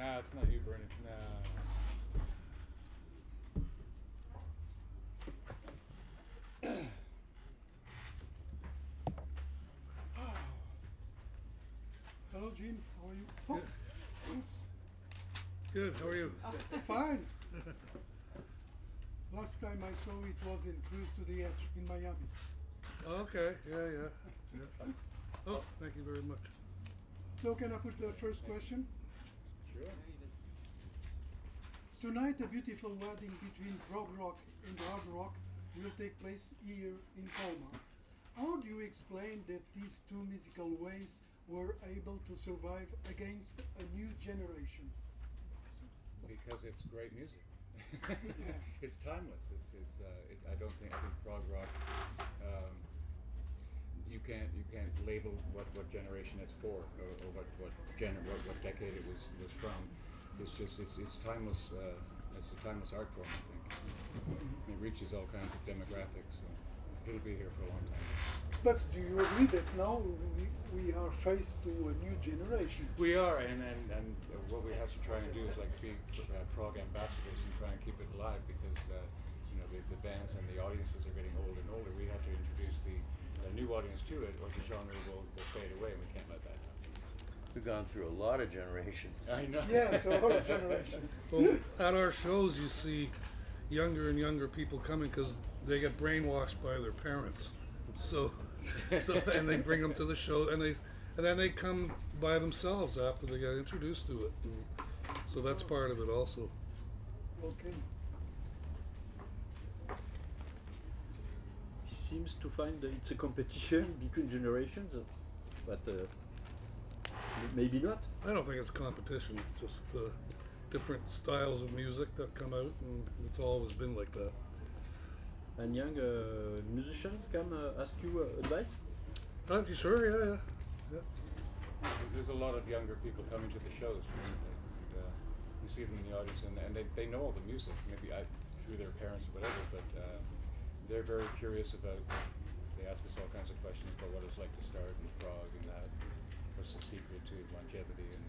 Nah, it's not you, Bernie. Nah. Hello, Gene. How are you? Good. Good. How are you? Fine. Last time I saw it was in Cruise to the Edge in Miami. Okay. Yeah. Oh, thank you very much. So can I put the first question? Sure. Tonight, a beautiful wedding between prog rock and hard rock will take place here in Colmar. How do you explain that these two musical ways were able to survive against a new generation? Because it's great music. It's timeless. I think prog rock. You can't label what generation it's for or what decade it was from. It's timeless. It's a timeless art form. I think it reaches all kinds of demographics. So it'll be here for a long time. But do you agree that now we are faced to a new generation? We are, and what we have to try and do is like be prog ambassadors and try and keep it alive because the bands and the audiences are getting older and older. We have to introduce the new audience to it, or the genre will fade away, and we can't let that happen. We've gone through a lot of generations. I know. Yes, a lot of generations. Well, at our shows, you see younger and younger people coming because they get brainwashed by their parents. So and they bring them to the show, and then they come by themselves after they get introduced to it. And so that's part of it also. Okay. Seems to find that it's a competition between generations, but maybe not. I don't think it's competition. It's just different styles of music that come out, and it's always been like that. And young musicians can ask you advice? Sure, yeah. There's a lot of younger people coming to the shows recently. And, you see them in the audience, and they know all the music, maybe through their parents or whatever, but they're very curious about. They ask us all kinds of questions about what it's like to start in prog and that. What's the secret to longevity? And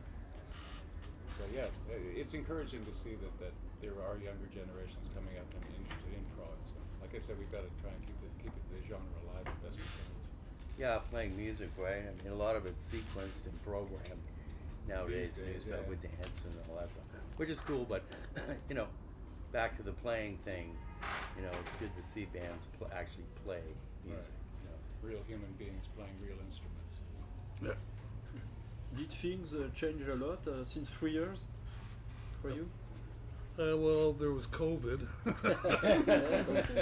so yeah, it's encouraging to see that there are younger generations coming up and interested in prog. So, like I said, we've got to try and keep the genre alive as best we can. Yeah, playing music, right? I mean, a lot of it's sequenced and programmed nowadays, These days, with dance and all that stuff, which is cool. But back to the playing thing, it's good to see bands actually play music. Right. Real human beings playing real instruments. Yeah. Did things change a lot since 3 years for you? Well, there was COVID.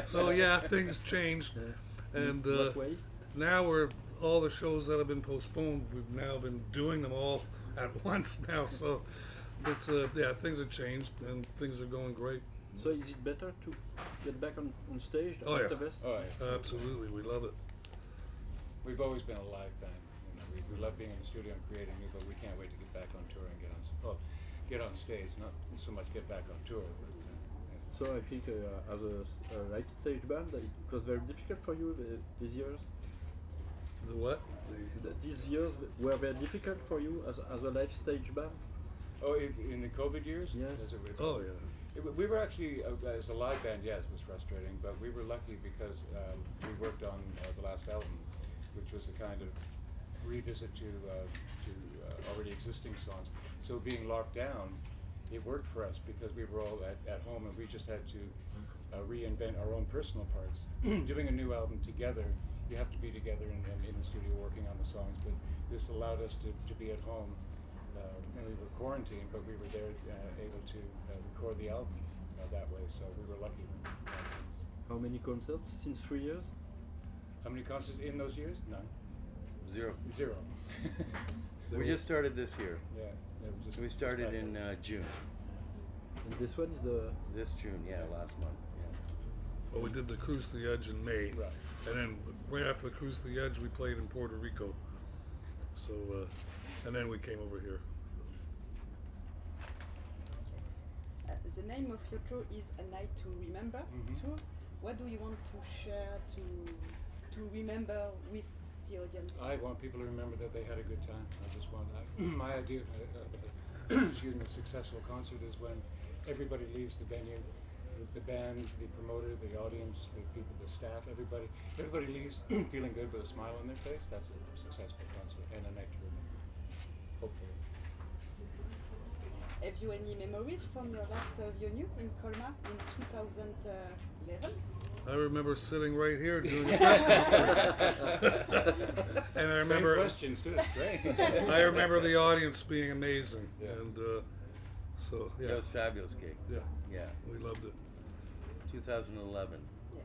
So yeah, things changed. And What way? now all the shows that have been postponed, we've now been doing them all at once now. So it's things have changed and things are going great. So is it better to get back on stage Oh, after yeah. this? Oh yeah. Absolutely, we love it. We've always been a live band. We love being in the studio and creating new, but we can't wait to get back on tour and get on stage. Not so much get back on tour. But, So I think as a live stage band, it was very difficult for you these years. The what? These years were very difficult for you as a live stage band. Oh, in the COVID years? Yes. Oh yeah. We were actually, as a live band, yes, it was frustrating, but we were lucky because we worked on the last album, which was a kind of revisit to already existing songs. So being locked down, it worked for us because we were all at home and we just had to reinvent our own personal parts. Doing a new album together, you have to be together in the studio working on the songs, but this allowed us to be at home. And we were quarantined, but we were there able to record the album that way, so we were lucky. How many concerts since 3 years? How many concerts in those years? None. Zero. We just started this year. Yeah. We started in June. And this one is This June, last month. Yeah. Well, we did the Cruise to the Edge in May, Right. and then right after the Cruise to the Edge, we played in Puerto Rico. So, and then we came over here. The name of your tour is A Night to Remember tour. What do you want to share to remember with the audience? I want people to remember that they had a good time. I just want my idea excuse me, a successful concert is when everybody leaves the venue, the band, the promoter, the audience, the people, the staff, everybody leaves feeling good with a smile on their face. That's a successful concert and a night to remember, hopefully. Have you any memories from your last venue in Colmar in 2011? I remember sitting right here doing a press conference. And I remember Same questions too, it's great. I remember the audience being amazing. Yeah. And so yeah. That was a fabulous gig. Yeah. Yeah. We loved it. 2011. Yeah.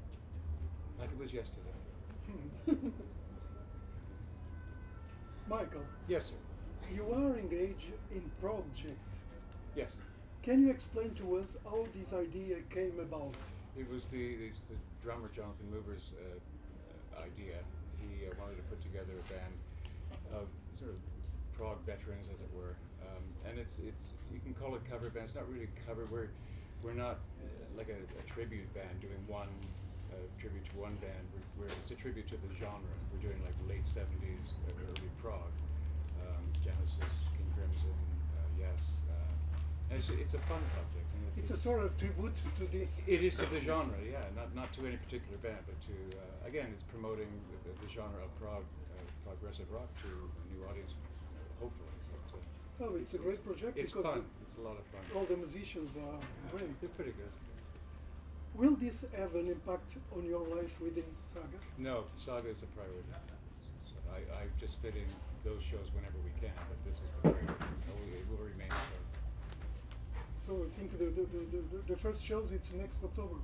Like it was yesterday. Michael, Yes, sir. you are engaged in project. Yes. Can you explain to us how this idea came about? It was the drummer Jonathan Mover's idea. He wanted to put together a band of sort of prog veterans, as it were, and it's you can call it cover band. It's not really cover. We're not like a tribute band doing one tribute to one band. It's a tribute to the genre. We're doing like late '70s, early prog, Genesis, King Crimson, Yes. And it's a fun project. And It's a sort of tribute to this. It is to the genre, yeah. Not to any particular band, but to again, it's promoting the genre of prog, progressive rock to a new audience, hopefully. But, Oh, it's a great project it's because fun. It's a lot of fun. all the musicians are great. It's pretty good. Will this have an impact on your life within Saga? No, Saga is a priority. So I just fit in those shows whenever we can, but this is the priority. It will remain so. So I think the first shows it's next October.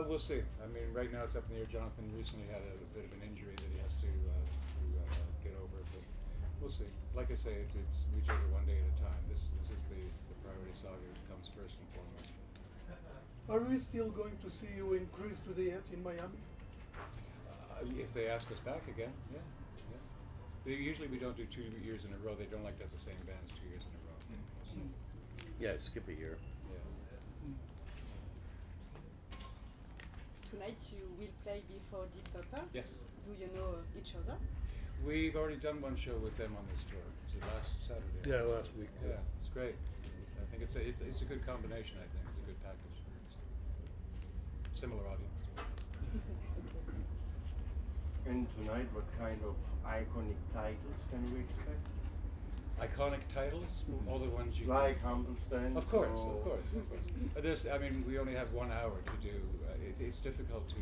We'll see. I mean, right now it's up in the air. Jonathan recently had a bit of an injury that he has to get over, but we'll see. Like I say, we take it one day at a time. This is the priority. Saga comes first and foremost. Are we still going to see you in Cruise to the Edge in Miami? If they ask us back again, yeah. Usually we don't do 2 years in a row. They don't like to have the same bands 2 years in a row. So, Yeah, skip a year. yeah. Tonight you will play before Deep Purple. Yes. Do you know each other? We've already done one show with them on this tour. Was it last Saturday? Yeah, last week. Yeah, it's great. I think it's a good combination. I think it's a good package. Similar audience. And tonight, what kind of iconic titles can we expect? Iconic titles, all the ones you Like Humble Stand? Of course. We only have 1 hour to do. It's difficult to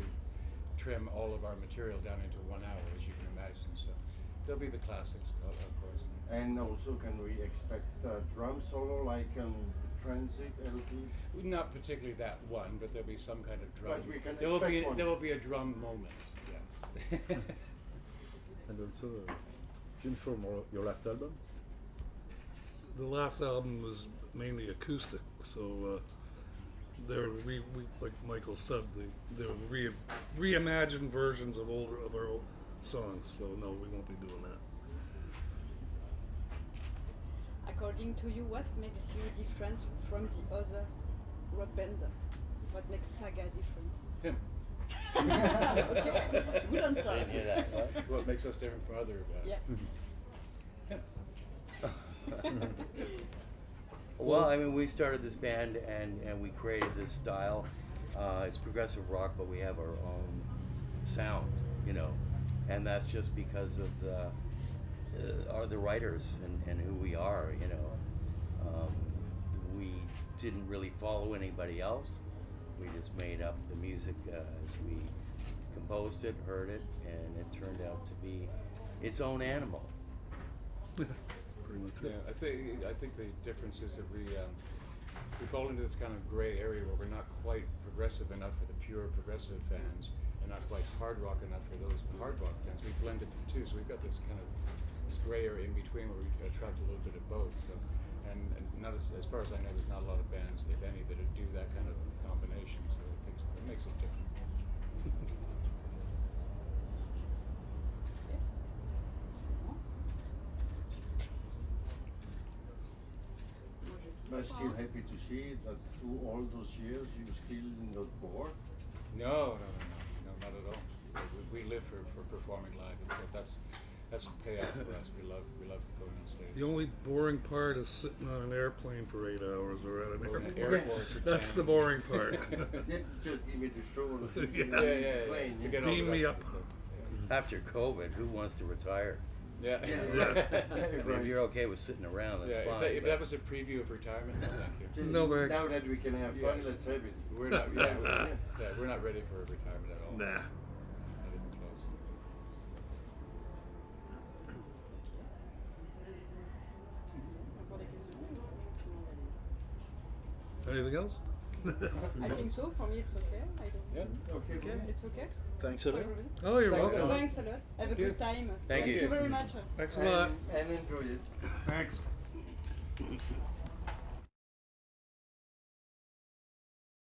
trim all of our material down into 1 hour, as you can imagine. So there'll be the classics, of course. And also, can we expect a drum solo like the Transit LP? Not particularly that one, but there'll be some kind of drum. But we can there will be expect one. there will be a drum moment. Yes. And also, Jim, from your last album? The last album was mainly acoustic, so we like Michael said, they're reimagined versions of our old songs. So no, we won't be doing that. According to you, what makes you different from the other rock band? What makes Saga different? Him. Okay, good answer. Didn't hear that. What? What makes us different from other bands? Yeah. Him. Well, I mean, we started this band and we created this style. It's progressive rock, but we have our own sound, and that's just because of the writers and who we are, We didn't really follow anybody else. We just made up the music as we composed it, heard it, and it turned out to be its own animal. Pretty much it. Yeah, I think the difference is that we fall into this kind of gray area where we're not quite progressive enough for the pure progressive fans, and not quite hard rock enough for those hard rock fans. We blended the two, so we've got this kind of this gray area in between where we attract a little bit of both. So, and not as far as I know, there's not a lot of bands, if any, that do that kind of combination. So it makes it different. I'm still happy to see that through all those years you're still not bored. No, not at all. We live for performing live. That's that's the payoff for us. We love going on stage. The only boring part is sitting on an airplane for 8 hours or at an Or in an airport. airport for That's 10. the boring part. Yeah, just give me the show. Yeah. Plane, Forget all the Beam me rest up. of the stuff. After COVID, who wants to retire? Yeah. Yeah. I mean, if you're okay with sitting around, that's Yeah, fine. if that was a preview of retirement, no, thank you. No thanks. Now that we can have fun, Yeah. let's have it. We're not. We're not ready for retirement at all. Nah. Not even close. Anything else? I think so. For me, it's okay. I don't. Yeah. Okay. It's okay. Thanks a lot. Oh, you're Thanks a welcome. lot. Thanks a lot. Have a good time. Thank you. Thank you very much. Thanks a lot. And enjoy it. Thanks.